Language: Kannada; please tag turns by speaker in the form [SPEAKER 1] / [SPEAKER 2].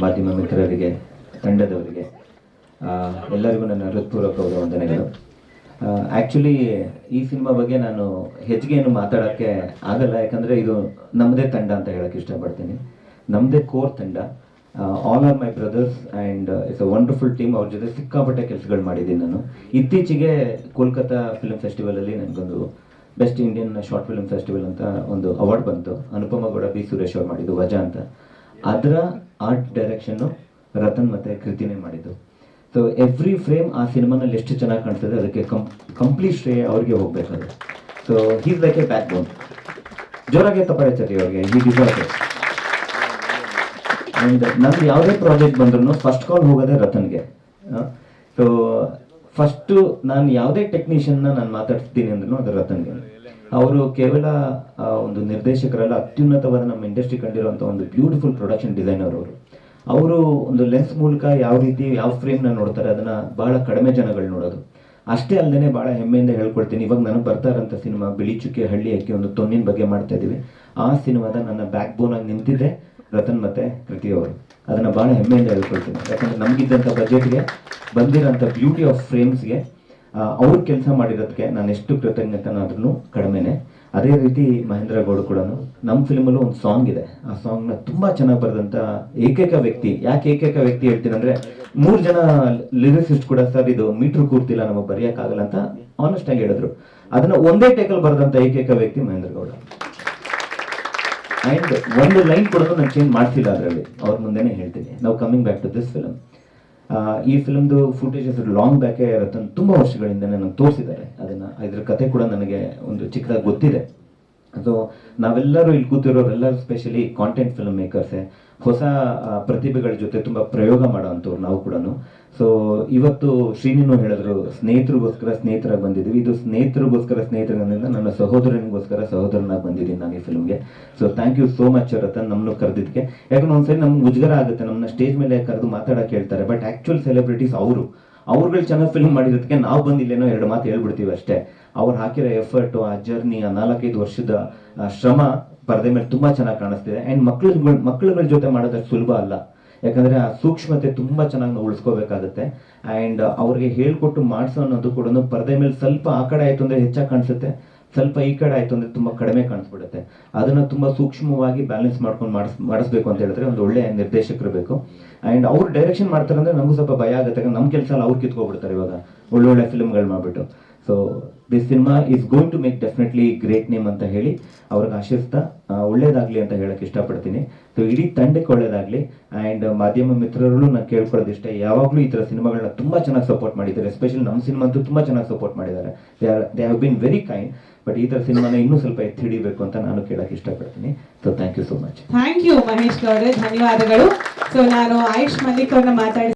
[SPEAKER 1] ಮಾಧ್ಯಮ ಮಿತ್ರರಿಗೆ, ತಂಡದವರಿಗೆ ಎಲ್ಲರಿಗೂ ನನ್ನ ಹೃತ್ಪೂರ್ವಕವಾದ ವಂದನೆಗಳು. ಆ್ಯಕ್ಚುಲಿ ಈ ಸಿನಿಮಾ ಬಗ್ಗೆ ನಾನು ಹೆಚ್ಚಿಗೆ ಏನು ಮಾತಾಡೋಕ್ಕೆ ಆಗಲ್ಲ, ಯಾಕಂದರೆ ಇದು ನಮ್ಮದೇ ತಂಡ ಅಂತ ಹೇಳೋಕ್ಕೆ ಇಷ್ಟಪಡ್ತೀನಿ. ನಮ್ಮದೇ ಕೋರ್ ತಂಡ. All are my brothers and it's a wonderful team. ಅವ್ರ ಜೊತೆ ಸಿಕ್ಕಾಪಟ್ಟೆ ಕೆಲಸಗಳು ಮಾಡಿದ್ದೀನಿ ನಾನು. ಇತ್ತೀಚೆಗೆ ಕೋಲ್ಕತ್ತಾ ಫಿಲ್ಮ್ ಫೆಸ್ಟಿವಲಲ್ಲಿ ನನಗೊಂದು best Indian short film festival ಅಂತ ಒಂದು ಅವಾರ್ಡ್ ಬಂತು. ಅನುಪಮ ಗೌಡ, ಬಿ ಸುರೇಶ್ ಅವ್ರು ಮಾಡಿದ್ದು ವಜಾ ಅಂತ. ಅದರ ಆರ್ಟ್ ಡೈರೆಕ್ಷನ್ನು ರತನ್ ಮತ್ತು ಕೃತಿನೇ ಮಾಡಿದ್ದು. ಸೊ ಎವ್ರಿ ಫ್ರೇಮ್ ಆ ಸಿನಿಮಾನಲ್ಲಿ ಎಷ್ಟು ಚೆನ್ನಾಗಿ ಕಾಣ್ತದೆ ಅದಕ್ಕೆ ಕಂಪ್ಲೀಟ್ ಶ್ರೇಯ ಅವ್ರಿಗೆ ಹೋಗ್ಬೇಕಾದ್ರೆ. So he's like a backbone. ಜೋರಾಗಿ ತಪ್ಪಾಯ್ತದೆ ಅವ್ರಿಗೆ, ಈ ಡಿಸರ್ವ್. ಆ್ಯಂಡ್ ನಂದು ಯಾವುದೇ ಪ್ರಾಜೆಕ್ಟ್ ಬಂದ್ರೂ ಫಸ್ಟ್ ಕಾಲ್ ಹೋಗೋದೇ ರತನ್ಗೆ. ಸೊ ಫಸ್ಟು ನಾನು ಯಾವುದೇ ಟೆಕ್ನಿಷಿಯನ್ನ ನಾನು ಮಾತಾಡ್ತಿದ್ದೀನಿ ಅಂದ್ರೂ ಅದು ರತನ್ಗೆ. ಅವರು ಕೇವಲ ಒಂದು ನಿರ್ದೇಶಕರಲ್ಲ, ಅತ್ಯುನ್ನತವಾದ ನಮ್ಮ ಇಂಡಸ್ಟ್ರಿ ಕಂಡಿರುವಂಥ ಒಂದು ಬ್ಯೂಟಿಫುಲ್ ಪ್ರೊಡಕ್ಷನ್ ಡಿಸೈನರ್ ಅವರು ಒಂದು ಲೆನ್ಸ್ ಮೂಲಕ ಯಾವ ರೀತಿ ಯಾವ ಫ್ರೇಮ್ನ ನೋಡ್ತಾರೆ ಅದನ್ನು ಬಹಳ ಕಡಿಮೆ ಜನಗಳು ನೋಡೋದು. ಅಷ್ಟೇ ಅಲ್ಲದೆ ಭಾಳ ಹೆಮ್ಮೆಯಿಂದ ಹೇಳ್ಕೊಳ್ತೀನಿ, ಇವಾಗ ನನಗೆ ಬರ್ತಾ ಇರೋಂಥ ಸಿನಿಮಾ ಬಿಳಿ ಚುಕ್ಕೆ ಹಳ್ಳಿ ಅಕ್ಕಿ, ಒಂದು ತೊನ್ನಿನ ಬಗ್ಗೆ ಮಾಡ್ತಾ ಇದ್ದೀವಿ. ಆ ಸಿನಿಮಾದ ನನ್ನ ಬ್ಯಾಕ್ ಬೋನ್ ಆಗಿ ನಿಂತಿದ್ದೆ ರತನ್ ಮತ್ತು ಕೃತಿ ಅವರು. ಅದನ್ನು ಭಾಳ ಹೆಮ್ಮೆಯಿಂದ ಹೇಳ್ಕೊಳ್ತೀನಿ, ಯಾಕಂದರೆ ನಮಗಿದ್ದಂಥ ಬಜೆಟ್ಗೆ ಬಂದಿರೋಂಥ ಬ್ಯೂಟಿ ಆಫ್ ಫ್ರೇಮ್ಸ್ಗೆ ಅವ್ರು ಕೆಲಸ ಮಾಡಿರೋದಕ್ಕೆ ನಾನು ಎಷ್ಟು ಕೃತಜ್ಞತನಾದ್ರೂ ಕಡಿಮೆನೆ. ಅದೇ ರೀತಿ ಮಹೇಂದ್ರ ಗೌಡ ಕೂಡ ನಮ್ಮ ಫಿಲ್ಮಲ್ಲೂ ಒಂದು ಸಾಂಗ್ ಇದೆ. ಆ ಸಾಂಗ್ನ ತುಂಬ ಚೆನ್ನಾಗಿ ಬರೆದಂಥ ಏಕೈಕ ವ್ಯಕ್ತಿ. ಯಾಕೆ ಏಕೈಕ ವ್ಯಕ್ತಿ ಹೇಳ್ತೀನಿ ಅಂದರೆ, 3 ಜನ ಲಿರಿಸಿಸ್ಟ್ ಕೂಡ ಸರ್ ಇದು ಮೀಟ್ರ್ ಕೂರ್ತಿಲ್ಲ, ನಮಗೆ ಬರೆಯೋಕ್ಕಾಗಲ್ಲ ಅಂತ ಆನೆಸ್ಟ್ ಆಗಿ ಹೇಳಿದ್ರು. ಅದನ್ನು ಒಂದೇ ಟೇಕಲ್ಲಿ ಬರೆದಂಥ ಏಕೈಕ ವ್ಯಕ್ತಿ ಮಹೇಂದ್ರ ಗೌಡ. ಆ್ಯಂಡ್ ಒಂದು ಲೈನ್ ಕೂಡ ನಾನು ಚೇಂಜ್ ಮಾಡ್ತಿಲ್ಲ ಅದರಲ್ಲಿ, ಅವ್ರ ಮುಂದೆನೇ ಹೇಳ್ತೀನಿ. ನಾವು coming back to this film. ಈ ಫಿಲ್ಮ್ದು ಫುಟೇಜಸ್ ಲಾಂಗ್ ಬ್ಯಾಕೇ ರತನ್ ತುಂಬ ವರ್ಷಗಳಿಂದ ನನಗೆ ತೋರಿಸಿದ್ದಾರೆ. ಇದ್ರ ಕತೆ ಕೂಡ ನನಗೆ ಒಂದು ಚಿಕ್ಕದಾಗಿ ಗೊತ್ತಿದೆ. ಸೊ ನಾವೆಲ್ಲರೂ ಇಲ್ಲಿ ಕೂತಿರೋರೆಲ್ಲರೂ ಸ್ಪೆಷಲಿ ಕಾಂಟೆಂಟ್ ಫಿಲ್ಮ್ ಮೇಕರ್ಸೇ, ಹೊಸ ಪ್ರತಿಭೆಗಳ ಜೊತೆ ತುಂಬ ಪ್ರಯೋಗ ಮಾಡೋವಂಥವ್ರು ನಾವು ಕೂಡ. ಸೊ ಇವತ್ತು ಶ್ರೀನಿನೂ ಹೇಳಿದ್ರು, ಸ್ನೇಹಿತರಿಗೋಸ್ಕರ ಸ್ನೇಹಿತರಾಗಿ ಬಂದಿದ್ದೀವಿ. ಇದು ಸ್ನೇಹಿತರಿಗೋಸ್ಕರ ಸ್ನೇಹಿತರಿಂದ ನನ್ನ ಸಹೋದರನಿಗೋಸ್ಕರ ಸಹೋದರನಾಗಿ ಬಂದಿದ್ದೀನಿ ನಾನು ಈ ಫಿಲ್ಮ್ಗೆ. So thank you so much Ratan, ನಮ್ಮನ್ನು ಕರೆದಿದ್ದಕ್ಕೆ. ಯಾಕಂದ್ರೆ ಒಂದ್ಸರಿ ನಮ್ಗೆ ಮುಜುಗರ ಆಗುತ್ತೆ, ನಮ್ಮನ್ನ ಸ್ಟೇಜ್ ಮೇಲೆ ಕರೆದು ಮಾತಾಡೋಕೆ ಹೇಳ್ತಾರೆ. ಬಟ್ ಆ್ಯಕ್ಚುಯಲ್ ಸೆಲೆಬ್ರಿಟೀಸ್ ಅವ್ರುಗಳು ಚೆನ್ನಾಗಿ ಫಿಲ್ಮ್ ಮಾಡಿರೋದಕ್ಕೆ ನಾವು ಬಂದಿಲ್ಲೇನೋ 2 ಮಾತು ಹೇಳ್ಬಿಡ್ತೀವಿ ಅಷ್ಟೇ. ಅವ್ರು ಹಾಕಿರೋ ಎಫರ್ಟು, ಆ ಜರ್ನಿ, ಆ 4-5 ವರ್ಷದ ಶ್ರಮ ಪರದೆ ಮೇಲೆ ತುಂಬ ಚೆನ್ನಾಗಿ ಕಾಣಿಸ್ತಿದೆ. ಆ್ಯಂಡ್ ಮಕ್ಕಳುಗಳ ಜೊತೆ ಮಾಡೋದಷ್ಟು ಸುಲಭ ಅಲ್ಲ, ಯಾಕಂದರೆ ಆ ಸೂಕ್ಷ್ಮತೆ ತುಂಬ ಚೆನ್ನಾಗಿ ನಾವು ಉಳಿಸ್ಕೋಬೇಕಾಗುತ್ತೆ. ಆ್ಯಂಡ್ ಅವ್ರಿಗೆ ಹೇಳ್ಕೊಟ್ಟು ಮಾಡಿಸೋ ಅನ್ನೋದು ಕೂಡ ಪರದೆ ಮೇಲೆ ಸ್ವಲ್ಪ ಆ ಕಡೆ ಆಯಿತು ಅಂದರೆ ಹೆಚ್ಚಾಗಿ ಕಾಣಿಸುತ್ತೆ, ಸ್ವಲ್ಪ ಈ ಕಡೆ ಆಯಿತು ಅಂದರೆ ತುಂಬ ಕಡಿಮೆ ಕಾಣಿಸ್ಬಿಡುತ್ತೆ. ಅದನ್ನು ತುಂಬ ಸೂಕ್ಷ್ಮವಾಗಿ ಬ್ಯಾಲೆನ್ಸ್ ಮಾಡ್ಕೊಂಡು ಮಾಡಿಸ್ಬೇಕು ಅಂತ ಹೇಳಿದ್ರೆ ಒಂದು ಒಳ್ಳೆಯ ನಿರ್ದೇಶಕರು ಬೇಕು. ಆ್ಯಂಡ್ ಅವ್ರು ಡೈರೆಕ್ಷನ್ ಮಾಡ್ತಾರೆ ಅಂದರೆ ನಮಗೂ ಸ್ವಲ್ಪ ಭಯ ಆಗುತ್ತೆ, ಯಾಕಂದ್ರೆ ನಮ್ಮ ಕೆಲಸ ಅವ್ರು ಕಿತ್ಕೊಬಿಡ್ತಾರೆ ಇವಾಗ ಒಳ್ಳೊಳ್ಳೆ ಫಿಲ್ಮ್ಗಳು ಮಾಡಿಬಿಟ್ಟು. So this cinema is going to make definitely great name ಅಂತ ಹೇಳಿ ಅವ್ರಿಗೆ ಆಶಿಸ್ತಾ ಒಳ್ಳೇದಾಗಲಿ ಅಂತ ಹೇಳಕ್ಕೆ ಇಷ್ಟಪಡ್ತೀನಿ. ಸೊ ಇಡೀ ತಂಡಕ್ಕೆ ಒಳ್ಳೇದಾಗಲಿ. ಆ್ಯಂಡ್ ಮಾಧ್ಯಮ ಮಿತ್ರರು ನಾನು ಕೇಳ್ಕೊಳ್ಳೋದಿಷ್ಟೇ, ಯಾವಾಗಲೂ ಈ ಥರ ಸಿನಿಮಾಗಳನ್ನ ತುಂಬ ಚೆನ್ನಾಗಿ ಸಪೋರ್ಟ್ ಮಾಡಿದ್ದಾರೆ. ಎಸ್ಪೆಷಲಿ ನಮ್ಮ ಸಿನಿಮಾ ಅಂತೂ ತುಂಬ ಚೆನ್ನಾಗಿ ಸಪೋರ್ಟ್ ಮಾಡಿದ್ದಾರೆ. They have been very kind. But ಈ ಥರ ಸಿನಿಮಾನ ಇನ್ನೂ ಸ್ವಲ್ಪ ಎತ್ತಿ ಹಿಡಿಬೇಕು ಅಂತ ನಾನು ಕೇಳಕ್ಕೆ ಇಷ್ಟಪಡ್ತೀನಿ. So thank you so much.
[SPEAKER 2] Thank you Mahesh ಗೌಡ್ರೆ, ಧನ್ಯವಾದಗಳು. ಸೊ ನಾನು ಆಯುಷ್ ಮಲ್ಲಿಕ್ ಅವ್ರನ್ನ ಮಾತಾಡಿಸಿ